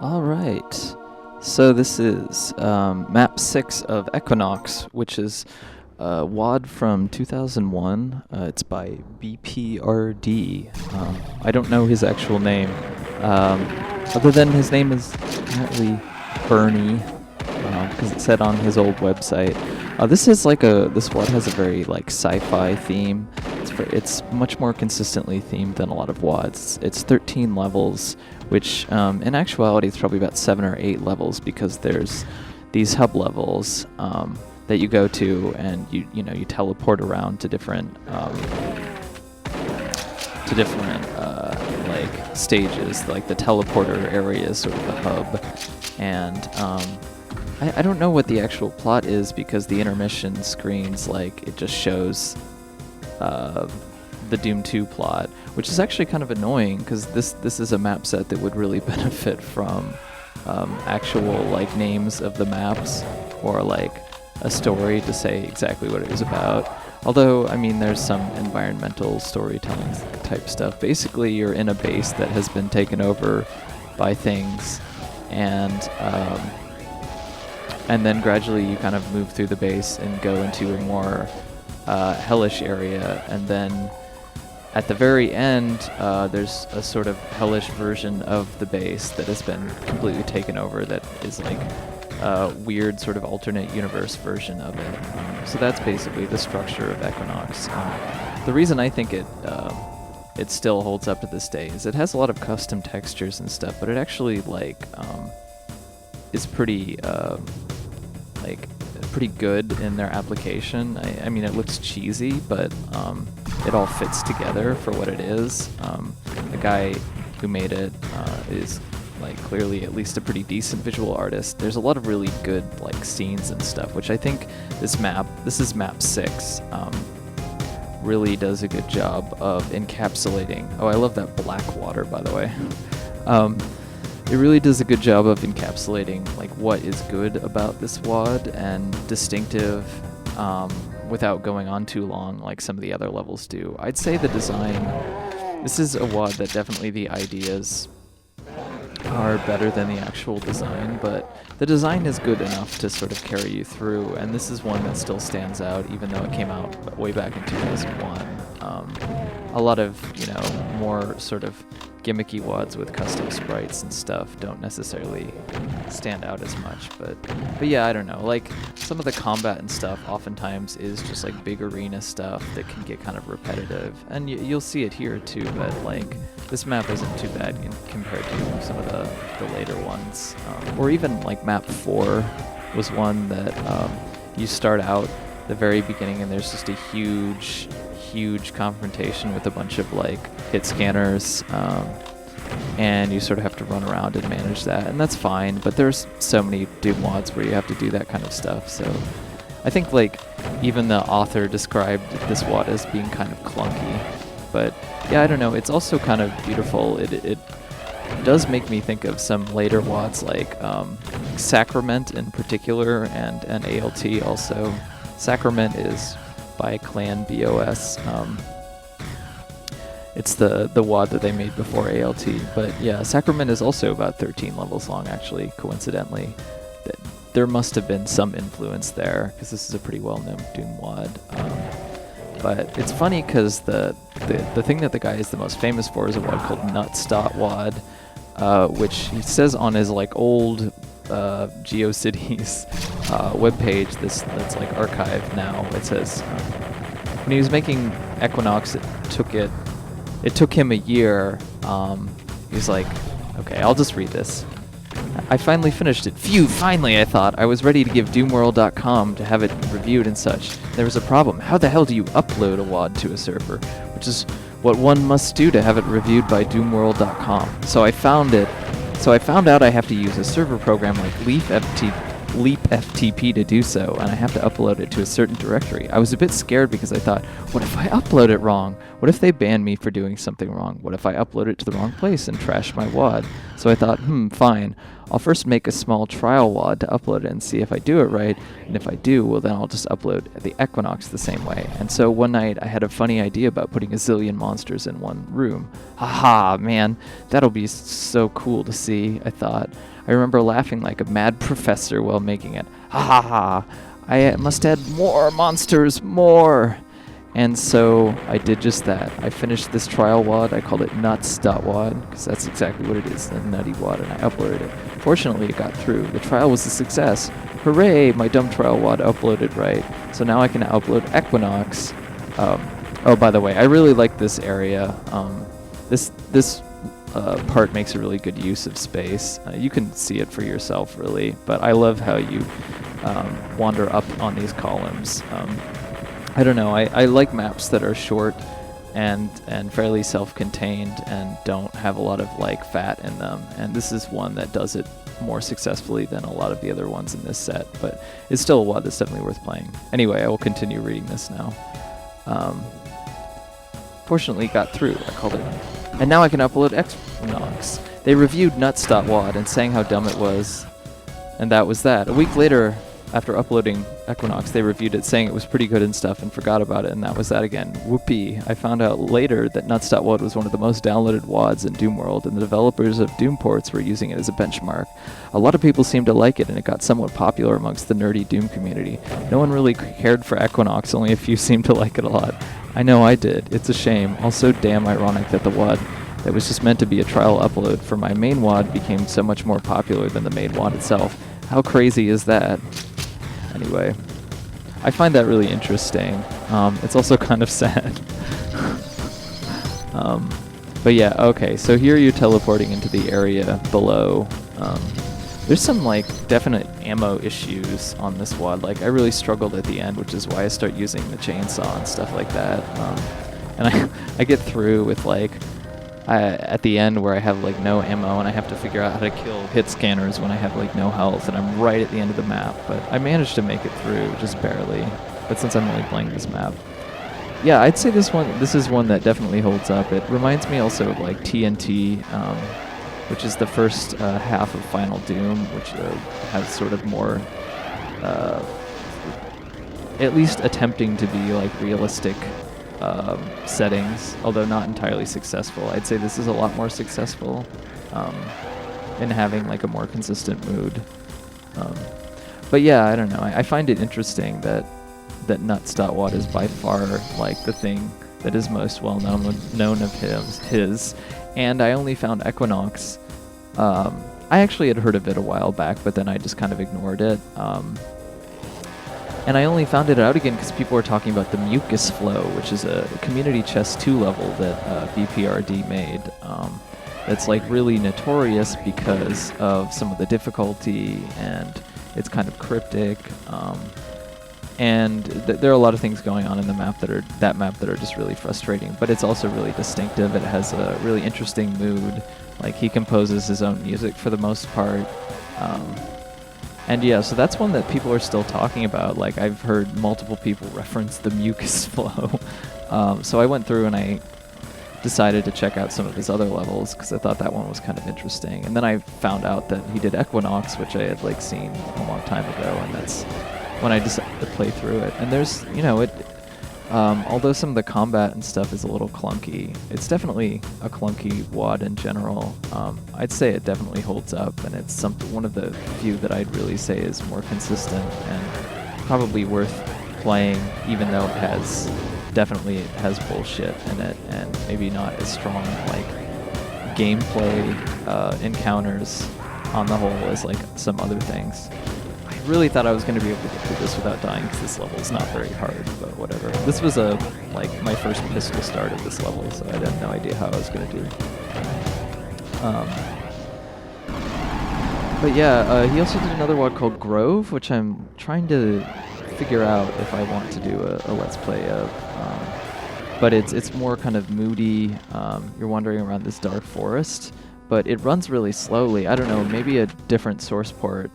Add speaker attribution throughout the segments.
Speaker 1: All right. So this is map 6 of Equinox, which is WAD from 2001. It's by BPRD. I don't know his actual name, other than his name is apparently Bernie, because it said on his old website. This WAD has a very like sci-fi theme. It's much more consistently themed than a lot of WADs. It's 13 levels, which in actuality it's probably about 7 or 8 levels, because there's these hub levels that you go to, and you teleport around to different like stages. Like the teleporter area is sort of the hub, and I don't know what the actual plot is, because the intermission screens, like, it just shows the Doom 2 plot, which is actually kind of annoying, because this is a map set that would really benefit from actual like names of the maps, or like a story to say exactly what it was about. Although, I mean, there's some environmental storytelling type stuff. Basically, you're in a base that has been taken over by things, and then gradually you kind of move through the base and go into a more hellish area, and then at the very end there's a sort of hellish version of the base that has been completely taken over, that is like a weird sort of alternate universe version of it. So that's basically the structure of Equinox. The reason I think it still holds up to this day is it has a lot of custom textures and stuff, but it actually like is pretty pretty good in their application. I mean, it looks cheesy, but it all fits together for what it is. The guy who made it is like clearly at least a pretty decent visual artist. There's a lot of really good like scenes and stuff, which I think this is map 6, really does a good job of encapsulating. Oh, I love that black water, by the way. It really does a good job of encapsulating like what is good about this WAD and distinctive, without going on too long like some of the other levels do. I'd say the design, this is a WAD that definitely the ideas are better than the actual design, but the design is good enough to sort of carry you through, and this is one that still stands out even though it came out way back in 2001. A lot of, more sort of gimmicky WADs with custom sprites and stuff don't necessarily stand out as much, but yeah, I don't know, like some of the combat and stuff oftentimes is just like big arena stuff that can get kind of repetitive, and you'll see it here too, but like this map isn't too bad compared to some of the later ones, or even like map 4 was one that you start out the very beginning and there's just a huge confrontation with a bunch of like hit scanners, and you sort of have to run around and manage that, and that's fine, but there's so many Doom WADs where you have to do that kind of stuff, so I think like even the author described this WAD as being kind of clunky, but yeah, I don't know, it's also kind of beautiful. It does make me think of some later WADs like Sacrament in particular, and A.L.T. also. Sacrament is by Clan BOS. It's the WAD that they made before A.L.T. But yeah, Sacrament is also about 13 levels long, actually, coincidentally. There must have been some influence there, because this is a pretty well-known Doom WAD. But it's funny because the thing that the guy is the most famous for is a WAD called NUTS.wad, which he says on his like old GeoCities webpage that's like archived now. It says when he was making Equinox, it took him a year. He's like, okay, I'll just read this. I finally finished it. Phew, finally, I thought. I was ready to give doomworld.com to have it reviewed and such. There was a problem. How the hell do you upload a WAD to a server? Which is what one must do to have it reviewed by doomworld.com. So I found out I have to use a server program like leap FTP to do so, and I have to upload it to a certain directory. I was a bit scared because I thought, what if I upload it wrong? What if they ban me for doing something wrong? What if I upload it to the wrong place and trash my WAD? So I thought, fine. I'll first make a small trial WAD to upload it and see if I do it right, and if I do, well then I'll just upload the Equinox the same way. And so one night I had a funny idea about putting a zillion monsters in one room. Haha, man, that'll be so cool to see, I thought. I remember laughing like a mad professor while making it. Ha ha ha! I must add more monsters, more! And so I did just that. I finished this trial WAD. I called it NUTS.wad, because that's exactly what it is, the nutty WAD, and I uploaded it. Fortunately, it got through. The trial was a success. Hooray! My dumb trial WAD uploaded right. So now I can upload Equinox. Oh, by the way, I really like this area. This part makes a really good use of space. You can see it for yourself, really, but I love how you wander up on these columns. I don't know, I like maps that are short and fairly self-contained and don't have a lot of fat in them, and this is one that does it more successfully than a lot of the other ones in this set, but it's still a WAD that's definitely worth playing. Anyway, I will continue reading this now. Fortunately, got through. I called it. And now I can upload Equinox. They reviewed NUTS.wad and saying how dumb it was, and that was that. A week later, after uploading Equinox, they reviewed it saying it was pretty good and stuff and forgot about it, and that was that again. Whoopee. I found out later that NUTS.wad was one of the most downloaded WADs in Doom World, and the developers of Doom ports were using it as a benchmark. A lot of people seemed to like it, and it got somewhat popular amongst the nerdy Doom community. No one really cared for Equinox, only a few seemed to like it a lot. I know I did. It's a shame. Also damn ironic that the WAD that was just meant to be a trial upload for my main WAD became so much more popular than the main WAD itself. How crazy is that? Anyway, I find that really interesting. It's also kind of sad. But yeah, okay, so here you're teleporting into the area below. There's some definite ammo issues on this WAD. I really struggled at the end, which is why I start using the chainsaw and stuff like that. And I get through with at the end where I have no ammo and I have to figure out how to kill hit scanners when I have no health, and I'm right at the end of the map, but I managed to make it through just barely. But since I'm only playing this map, yeah, I'd say this is one that definitely holds up. It reminds me also of TNT, which is the first half of Final Doom, which has sort of more at least attempting to be realistic settings, although not entirely successful. I'd say this is a lot more successful in having a more consistent mood. But yeah, I don't know. I find it interesting that NUTS.wad is by far the thing that is most well known of his. And I only found Equinox. I actually had heard of it a while back, but then I just kind of ignored it. And I only found it out again because people were talking about the Mucus Flow, which is a Community Chest 2 level that BPRD made. That's really notorious because of some of the difficulty, and it's kind of cryptic. And there are a lot of things going on in the map that are just really frustrating. But it's also really distinctive. It has a really interesting mood. He composes his own music for the most part. And yeah, so that's one that people are still talking about. I've heard multiple people reference the Mucus Flow. So I went through and I decided to check out some of his other levels because I thought that one was kind of interesting. And then I found out that he did Equinox, which I had seen a long time ago, and that's when I decided to play through it. And there's, although some of the combat and stuff is a little clunky, it's definitely a clunky WAD in general. I'd say it definitely holds up, and it's one of the few that I'd really say is more consistent and probably worth playing, even though it has bullshit in it and maybe not as strong gameplay encounters on the whole as some other things. I really thought I was going to be able to get through this without dying because this level is not very hard, but whatever. This was my first pistol start of this level, so I had no idea how I was going to do. But yeah, he also did another WAD called Grove, which I'm trying to figure out if I want to do a Let's Play of. But it's more kind of moody. You're wandering around this dark forest, but it runs really slowly. I don't know, maybe a different source port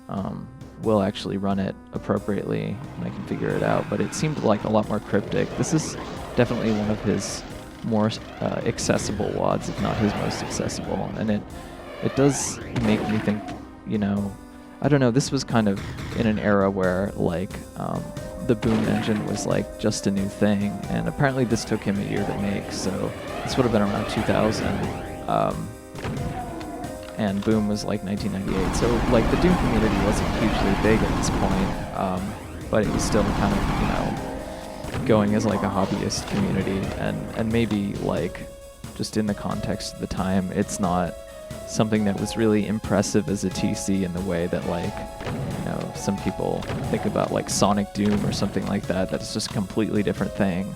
Speaker 1: will actually run it appropriately and I can figure it out, but it seemed like a lot more cryptic. This is definitely one of his more accessible WADs, if not his most accessible, and it does make me think, you know, I don't know, this was kind of in an era where like the Boom engine was like just a new thing, and apparently this took him a year to make, so this would have been around 2000, and Boom was like 1998, so like the Doom community wasn't hugely big at this point, but it was still kind of, you know, going as like a hobbyist community, and maybe like just in the context of the time, it's not something that was really impressive as a TC in the way that like, you know, some people think about like Sonic Doom or something like that. That's just a completely different thing.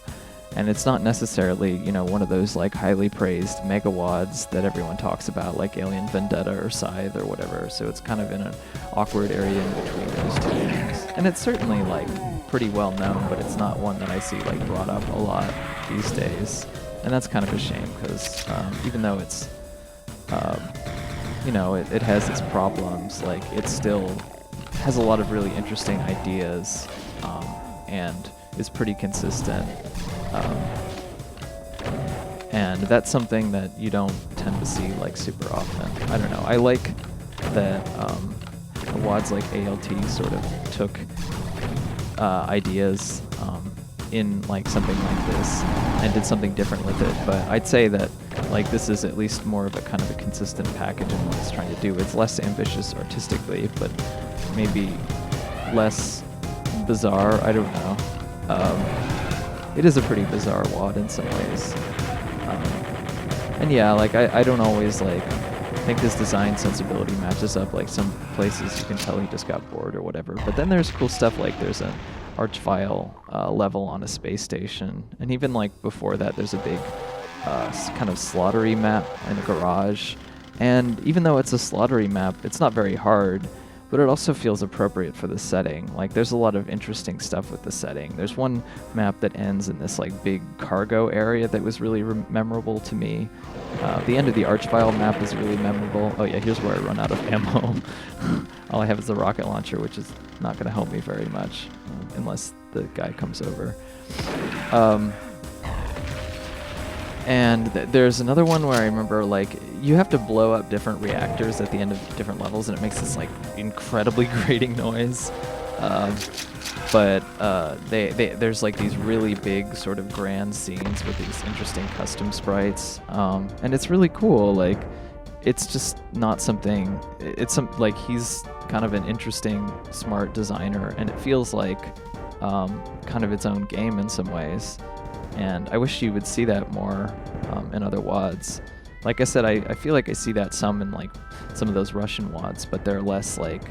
Speaker 1: And it's not necessarily, you know, one of those like highly praised megawads that everyone talks about, like Alien Vendetta or Scythe or whatever. So it's kind of in an awkward area in between those two things. And it's certainly like pretty well known, but it's not one that I see like brought up a lot these days. And that's kind of a shame because even though it's you know, it has its problems, like it still has a lot of really interesting ideas, and is pretty consistent, and that's something that you don't tend to see like super often. I don't know, I like that WADs like A.L.T sort of took ideas in like something like this and did something different with it, but I'd say that like this is at least more of a kind of a consistent package in what it's trying to do. It's less ambitious artistically, but maybe less bizarre. I don't know. It is a pretty bizarre WAD in some ways. And yeah, like I don't always like think his design sensibility matches up. Like some places you can tell he just got bored or whatever. But then there's cool stuff like there's an Archvile level on a space station, and even like before that there's a big kind of slaughtery map in a garage, and even though it's a slaughtery map, it's not very hard, but it also feels appropriate for the setting. Like there's a lot of interesting stuff with the setting. There's one map that ends in this like big cargo area that was really memorable to me. The end of the Archvile map is really memorable. Oh yeah, here's where I run out of ammo. All I have is the rocket launcher, which is not going to help me very much unless the guy comes over. And there's another one where I remember like you have to blow up different reactors at the end of different levels, and it makes this like incredibly grating noise. But there's like these really big sort of grand scenes with these interesting custom sprites, and it's really cool. Like it's just not something. It's like he's kind of an interesting, smart designer, and it feels like kind of its own game in some ways. And I wish you would see that more in other WADs. Like I said, I feel like I see that some in like some of those Russian WADs, but they're less like,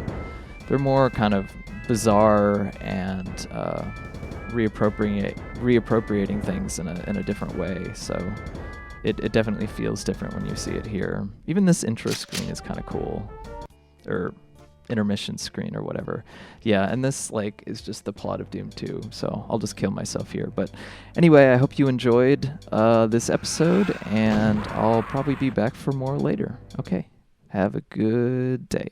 Speaker 1: they're more kind of bizarre and reappropriating things in a different way. So it definitely feels different when you see it here. Even this intro screen is kind of cool, or intermission screen or whatever. Yeah, and this like is just the plot of Doom 2, so I'll just kill myself here. But anyway, I hope you enjoyed this episode, and I'll probably be back for more later. Okay, have a good day.